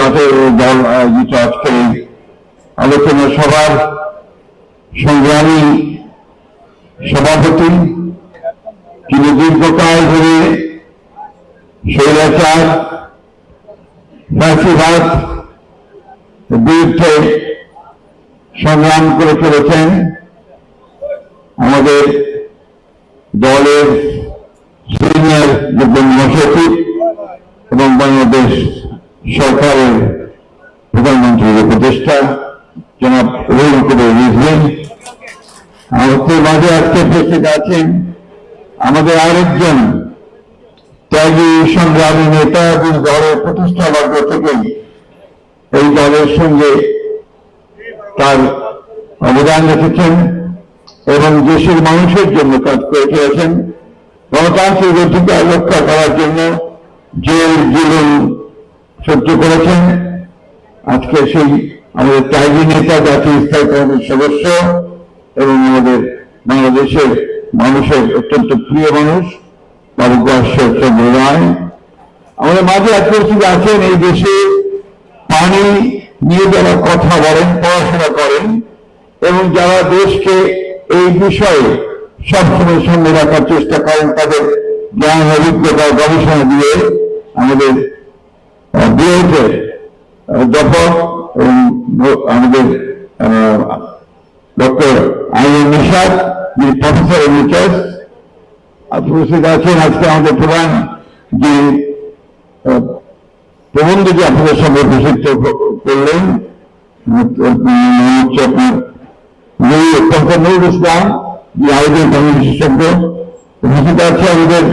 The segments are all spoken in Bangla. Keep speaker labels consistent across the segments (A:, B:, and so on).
A: জাতীয় দল আয়োজিত আজকে আলোচনা সভার সংগ্রামী সভাপতি, তিনি দীর্ঘকাল ধরে স্বৈরাচার ফ্যাসিবাদ বিরুদ্ধে সংগ্রাম করে চলেছেন। আমাদের দলের সিনিয়র যুগ্ম মহাসচিব এবং বাংলাদেশ সরকারের প্রধানমন্ত্রীর উপদেষ্টা জনাব রুহুল কবির রিজভী, আমাদের মাঝে আজকে উপস্থিত আছেন আমাদের আরেকজন ত্যাগী সংগ্রামী নেতা, এবং দলের প্রতিষ্ঠা বর্গ থেকে এই দলের সঙ্গে তার অবদান রেখেছেন এবং দেশের মানুষের জন্য কাজ করে চলেছেন, গণতান্ত্রিক অধিকার রক্ষা করার জন্য জেল জুলুম সহ্য করেছেন। আজকে সেই আমাদের ত্যাগী নেতা, জাতীয় স্থায়ী কমিটির সদস্য এবং আমাদের বাংলাদেশের মানুষের অত্যন্ত প্রিয় মানুষ ভারতবর্ষের চন্দ্র রায় আমাদের মাঝে আজকে আছেন। এই দেশে পানি নিয়ে যারা কথা বলেন, পড়াশোনা করেন এবং যারা দেশকে এই বিষয়ে সবসময় সামনে রাখার চেষ্টা করেন, তাদের জ্ঞান অভিজ্ঞতা গবেষণা দিয়ে আমাদের বিএডের অধ্যাপক এবং আমাদের ডক্টর আইন নিশাদ, যিনি প্রফেসর এমিরিটাস উপস্থিত আছেন। আজকে আমাদের প্রধান যে প্রবন্ধটি আপনাদের সঙ্গে উপস্থিত করলেন হচ্ছে আপনার ডক্টর নুরুল ইসলাম, যে আয়োজন কমিটি বিশেষজ্ঞ উপস্থিত আছে। আমাদের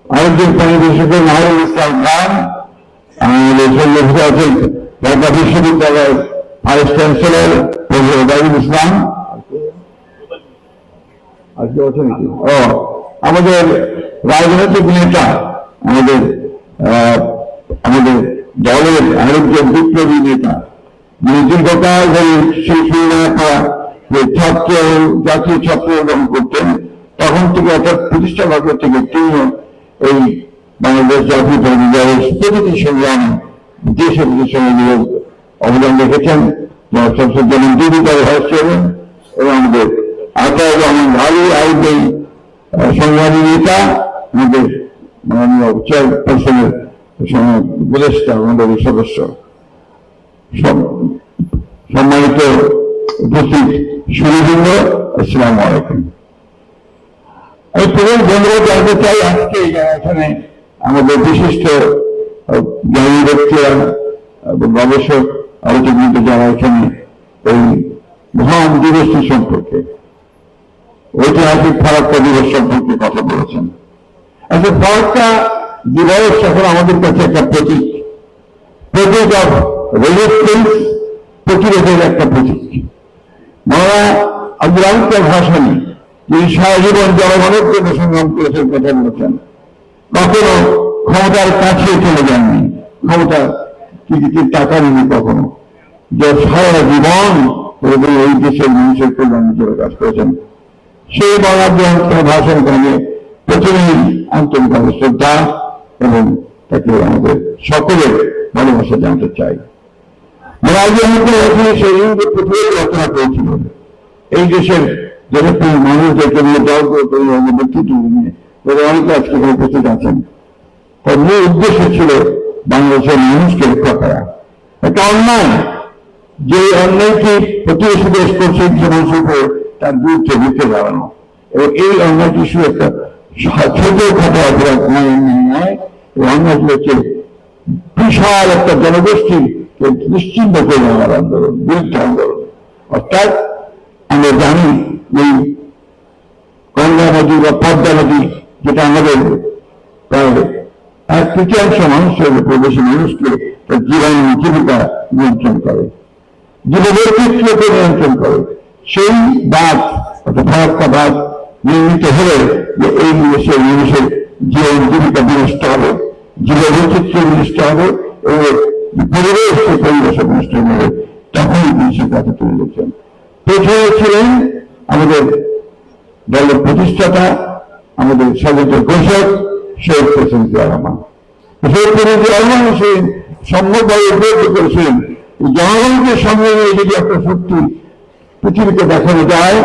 A: আরেকজন কমিটি বিশেষজ্ঞ নাহরুল ইসলাম খান, আমাদের সঙ্গে উপস্থিত আছেন ঢাকা বিশ্ববিদ্যালয়ের ভাইস চ্যান্সেলর প্রফেসর ওবায়দুল ইসলাম। আমাদের রাজনৈতিক নেতা, আমাদের দলের আরেকজন বিপ্লবী নেতা, যিনি দীর্ঘকাল ধরে সেই ছাত্র জাতীয় ছাত্র গ্রহণ করতেন, তখন থেকে অর্থাৎ প্রতিষ্ঠা বর্ষ থেকে তিনিও এই বাংলাদেশ জাতীয় দলের প্রতিটি সংগ্রামে দেশের সঙ্গে অবদান রেখেছেন। যেমন জীবিকার ভাইস চেয়ারম্যান এবং আমাদের আতাউর রহমান ভালো আইন সংগ্রামী নেতা, আমাদের মাননীয় চেয়ারপারসনের উপদেষ্টা মন্ডলীর সদস্য, সম্মানিত উপস্থিত সুরবৃন্দ, আসসালামু আলাইকুম। আমি প্রথম ধন্যবাদ জানতে চাই আজকে এখানে আমাদের বিশিষ্ট জ্ঞানী ব্যক্তিরা এবং গবেষক আলোচকবৃন্দ যারা এখানে এই মহান দিবসটি সম্পর্কে, ঐতিহাসিক ফারাক্কা দিবস সম্পর্কে কথা বলেছেন। আচ্ছা, ফারাক্কা দিবস এখন আমাদের কাছে একটা প্রতীক অফ রেজিস্ট্যান্স, প্রতিরোধের একটা প্রতীক। মাওলানা আব্দুল হামিদের ভাষণে যিনি সারা জীবন জনগণের জন্য সংগ্রাম করেছেন, কথা বলেছেন, কখনো ক্ষমতার কাছে চলে যাননি, ক্ষমতা টিকিটের টাকা নিয়ে কখনো, যে সারা জীবন এই দেশের মানুষের কল্যাণের জন্য কাজ করেছেন। সেই মাওলানা আব্দুল হামিদের ভাষণ কানে প্রথমেই আন্তরিকভাবে শ্রদ্ধা এবং তাকে আমাদের সকলের ভালোবাসা জানতে চাই। সেই রচনা করেছিল এই দেশের জনপ্রিয় মানুষদেরকে নিয়ে, দলগুলো নিয়ে, ব্যক্তিত্ব নিয়ে, অনেকে আজকে উপস্থিত আছেন। তার মূল উদ্দেশ্য ছিল বাংলাদেশের মানুষকে রক্ষা করা। একটা অন্যায়, যে অন্যায়টি প্রতিবেশী দেশ করছে মানুষের উপর, তার বিরুদ্ধে রুখে দাঁড়ানো, এবং এই অন্যায়টি শুধু একটা ছোটখাটো অপরাধ নয়, অন্যায়টি হচ্ছে বিশাল একটা জনগোষ্ঠীর নিশ্চিন্ত করে নেওয়ার আন্দোলন, বিরুদ্ধে আন্দোলন। অর্থাৎ আমরা জানি এই গঙ্গা নদী বা পদ্মা নদী, যেটা আমাদের প্রায় 1/3 মানুষের উপর বেশি মানুষকে তার জীবন জীবিকা নিয়ন্ত্রণ করে, জীববৈচিত্র্যকে নিয়ন্ত্রণ করে, সেই বাঁধ অর্থাৎ ফারাক্কা বাঁধ নির্মিত হলে যে এই দেশের মানুষের জীবন জীবিকা বিনষ্ট হবে, জীববৈচিত্র্য বিনষ্ট হবে এবং পরিবেশে বিনষ্ট হবে, তখনই তিনি সে কাছে তুলে দিচ্ছেন। প্রথমে ছিলেন আমাদের দলের প্রতিষ্ঠাতা আমাদের স্বাধীনতার ঘোষক শহীদ প্রেসিডেন্ট জিয়া রহমান। শহীদ প্রেসিডেন্ট জিয়া রহমান সে সম্ভবভাবে উপলব্ধি করেছিলেন জনগণকে সঙ্গে নিয়ে যদি একটা শক্তি পৃথিবীকে দেখানো যায়,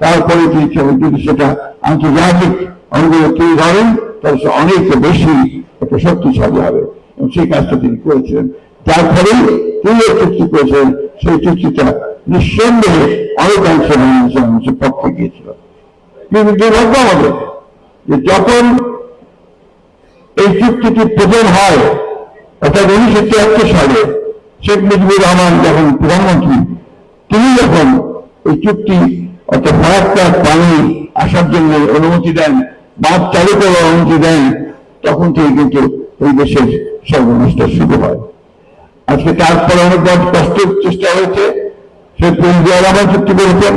A: তারপরে যদি সেটা আন্তর্জাতিক অঙ্গনে তুলে ধরেন তাহলে সে অনেক বেশি একটা শক্তিশালী হবে। এবং সেই কাজটা তিনি করেছিলেন, যার ফলে তিনি চুক্তি করেছেন। সেই চুক্তিটা নিঃসন্দেহে অনেকাংশে মানুষের পক্ষে গিয়েছিল। কিন্তু দুর্ভাগ্য আমাদের যে যখন এই চুক্তিটি প্রদান হয় অর্থাৎ 1973 সালে শেখ মুজিবুর রহমান যখন প্রধানমন্ত্রী, তিনি যখন এই চুক্তি অর্থাৎ ফারাক্কার পানি আসার জন্য অনুমতি দেন, বাঁধ চালু করার অনুমতি দেন, তখন থেকে কিন্তু এই দেশের সর্বনষ্ট শুরু হয়। আজকে তারপরে অনেক কষ্টের চেষ্টা হয়েছে, সে জিয়া রহমান চুক্তি করেছেন,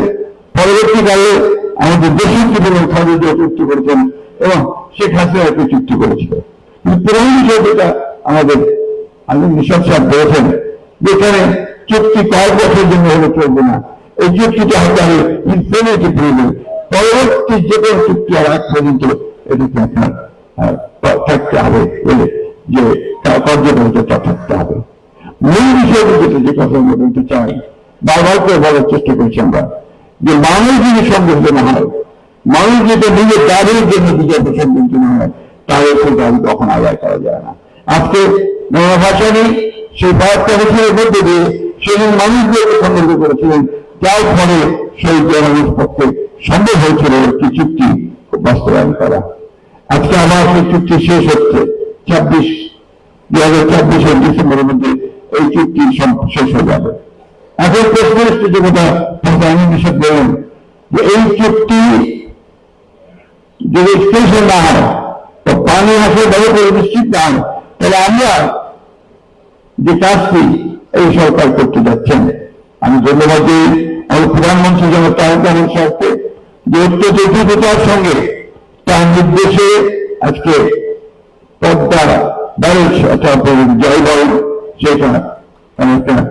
A: পরবর্তীকালে আমাদের দেশের জীবনের খালেদা চুক্তি করেছেন এবং শেখ হাসিনা একটি চুক্তি করেছিল। কিন্তু প্রধান বিষয় যেটা আমাদের নিশাদ সাহেব বলেছেন, যেখানে চুক্তি কয়েক বছরের জন্য হলে চলবে না, এই চুক্তিটা হতে হবে ইনফিনিটি পিরিয়ড, পরবর্তী যে কোনো চুক্তি আর এক পর্যন্ত এটাকে আপনার থাকতে হবে, যে কার্যকারিতা থাকতে হবে। মূল বিষয়টি যেটা, যে কথা আমরা বলতে চাই, বারবার করে বলার চেষ্টা করছি আমরা, যে মানুষ যদি সংগঠিত না হয়, মানুষ যেটা নিজের দাবির জন্য বিজেপি সংগঠিত না হয়, তাহলে সেই দাবি কখন আদায় করা যায় না। আজকে ভাষা নেই, সেই বার্তা হিসেবে মধ্যে দিয়ে সেদিন মানুষদেরকে সংগঠিত করেছিলেন, যার ফলে সেই জনগণের পক্ষে সম্ভব হয়েছিল একটি চুক্তি বাস্তবায়ন করা। আজকে আমার সেই চুক্তি শেষ হচ্ছে 2024 ডিসেম্বরের মধ্যে এই চুক্তি শেষ হয়ে যাবে। এখন প্রশ্ন এসছে যে কথা আমি নিষেধ বলেন যে এই চুক্তি যদি এক্সটেনশন না হয়, তো পানি আসে ব্যবহার নিশ্চিত না হয়, তাহলে আমরা যে কাজটি এই সরকার করতে যাচ্ছেন, আমি ধন্যবাদ দিই আমাদের প্রধানমন্ত্রী যেন তারেক রহমান সাহেবকে যে অত্যন্ত দ্রুততার সঙ্গে তার নির্দেশে আজকে পদ্মা ব্যারেজ অর্থাৎ জলবায়ু সেটা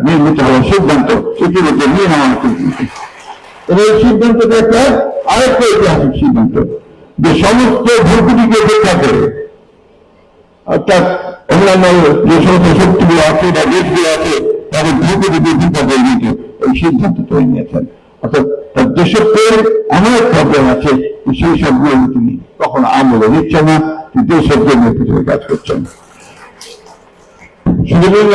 A: নির্মিত হওয়ার সিদ্ধান্ত ইতিমধ্যে নিয়ে নেওয়া হয়েছে। এবং এই সিদ্ধান্তটা একটা আরেকটা ঐতিহাসিক সিদ্ধান্ত, যে সমস্ত ভূপৃথিবীকে উপেক্ষা করে, অর্থাৎ অন্যান্য যে সমস্ত শক্তিগুলো আছে বা দেশগুলো আছে তাদের ভূপৃথিবী উপেক্ষা করে নিতে এই সিদ্ধান্ত তৈরি নিয়েছেন। অর্থাৎ তার দেশপ্রেম এমন এক প্রবলেম আছে, সেই সবগুলো তিনি কখনো আমলে নিচ্ছেন না, দেশের জন্য পৃথিবীর কাজ করছেন। সেজন্য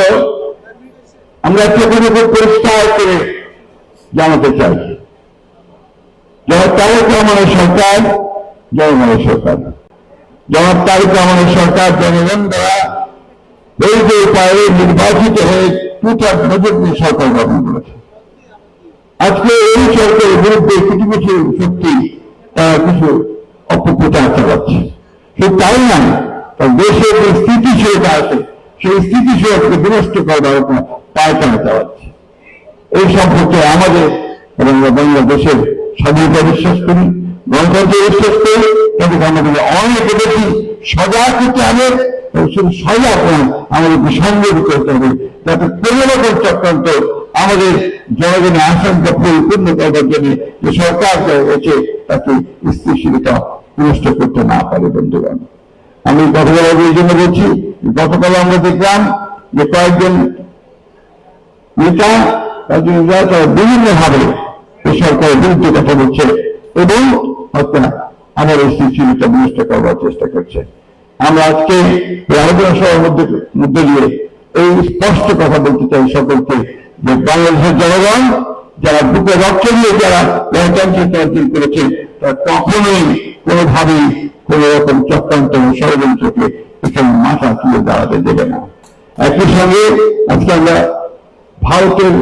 A: আমরা একটা খুব পরিষ্কার করে জানাতে চাই, জনাব তারেক রহমানের সরকার জনগণের সরকার, জনাব তারেক রহমানের সরকার জনগণ দ্বারা বৈধ উপায়ে নির্বাচিত হয়ে 2/3 বাজেট নিয়ে সরকার গঠন করেছে। আজকে এই সরকারের বিরুদ্ধে কিছু কিছু শক্তি তারা কিছু অপপ্রচার চালাচ্ছে। শুধু তাই নয়, দেশের যে স্থিতিশীলতা আছে সেই স্থিতিশীলতাকে বিনষ্ট করার পায়তারা চালাচ্ছে। এই সম্পর্কে আমাদের এবং বাংলাদেশের স্বাধীনতা বিশ্বাস করি, গণতন্ত্রে বিশ্বাস করি, কিন্তু আমাদের অনেক বেশি সজাগ হতে হবে। শুধু সজাগ নয়, আমাদেরকে সংগঠিত হতে হবে, যাতে কোনো রকম চক্রান্ত আমাদের জনগণের আশঙ্কা পরিপূর্ণ করার জন্য যে সরকার রয়েছে তাকে স্থিতিশীলতা বিনষ্ট করতে না পারে। বন্ধুগণ, আমি কথা বলার এই জন্য বলছি, গতকাল আমরা দেখলাম যে কয়েকজন নেতা তারা বিভিন্ন ভাবে সরকারের বিরুদ্ধে কথা বলছে এবং আমার এই স্থিতিশীলতা বিনষ্ট করবার চেষ্টা করছে। আমরা আজকে আলোচনা সভার মধ্যে দিয়ে এই স্পষ্ট কথা বলতে চাই সকলকে, যে বাংলাদেশের জনগণ যারা বুকে রক্ত দিয়ে যারা গণতান্ত্রিক অর্জন করেছে, তারা কখনোই কোনোভাবেই কোন রকম চক্রান্ত ষড়যন্ত্রকে এখানে মাথা তুলে দাঁড়াতে দেবে না। একই সঙ্গে আজকে আমরা ভারতের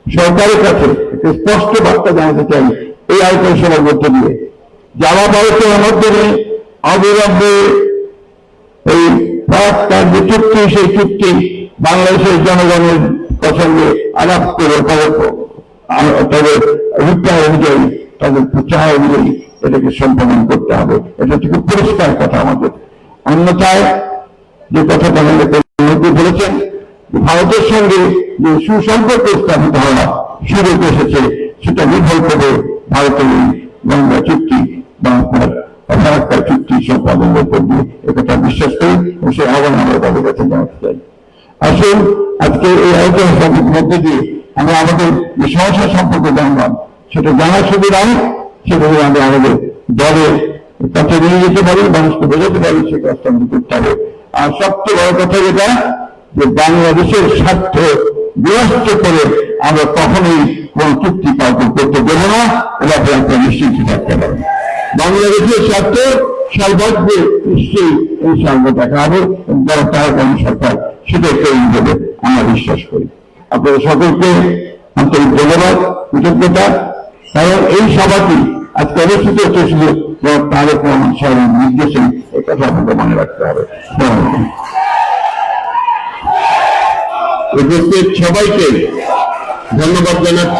A: সরকারের কাছে একটা স্পষ্ট বার্তা জানাতে চাই এই আলোচনা সভার মধ্যে দিয়ে, যারা ভারতের মাধ্যমে অবিলম্বে এই ফারাক্কার যে চুক্তি, সেই চুক্তি বাংলাদেশের জনগণের সঙ্গে আলাপ করে তাদের অভিপ্রায় অনুযায়ী, তাদের প্রচার অনুযায়ী এটাকে সম্পাদন করতে হবে। এটা থেকে পরিষ্কার কথা আমাদের। অন্যথায় যে কথাটা আমাদের বলেছেন, ভারতের সঙ্গে যে সুসম্পর্ক স্থাপিত হওয়া শুরু এসেছে, সেটা নির্ভর করে ভারতের এই গঙ্গা চুক্তি বা একটা চুক্তি সম্পাদনের উপর দিয়ে একথা বিশ্বাস করি এবং সে আহ্বান আমরা তাদের কাছে জানাতে চাই। আসুন আজকে এই আলোচনা সভার মধ্যে দিয়ে আমরা আমাদের যে সমস্যা সম্পর্কে জানলাম সেটা জানার শুধু নয়, সেটা আমরা আমাদের দলের কাছে নিয়ে যেতে পারি, মানুষকে বোঝাতে পারি, সে কাজটা আমরা করতে হবে। আর সবচেয়ে বড় কথা যেটা, যে বাংলাদেশের স্বার্থ বিনষ্ট করে আমরা কখনোই কোন চুক্তি কাউকে করতে দেবো না, এটা আপনারা নিশ্চিত থাকতে পারেন। বাংলাদেশের স্বার্থ সর্বাগ্রে নিশ্চয়ই এই স্বার্থ দেখা হবে এবং যারা তারা কোন সরকার সেটাই তৈরি দেবে আমরা বিশ্বাস করি। আপনাদের সকলকে আন্তরিক ধন্যবাদ, কৃতজ্ঞতা। কারণ এই সভাটি আজকে অনুষ্ঠিত হচ্ছিল তারেক রহমান সাহেবের নির্দেশে, এই কথা আপনাদের মনে রাখতে হবে। উপস্থিত সবাইকে ধন্যবাদ জানাচ্ছি।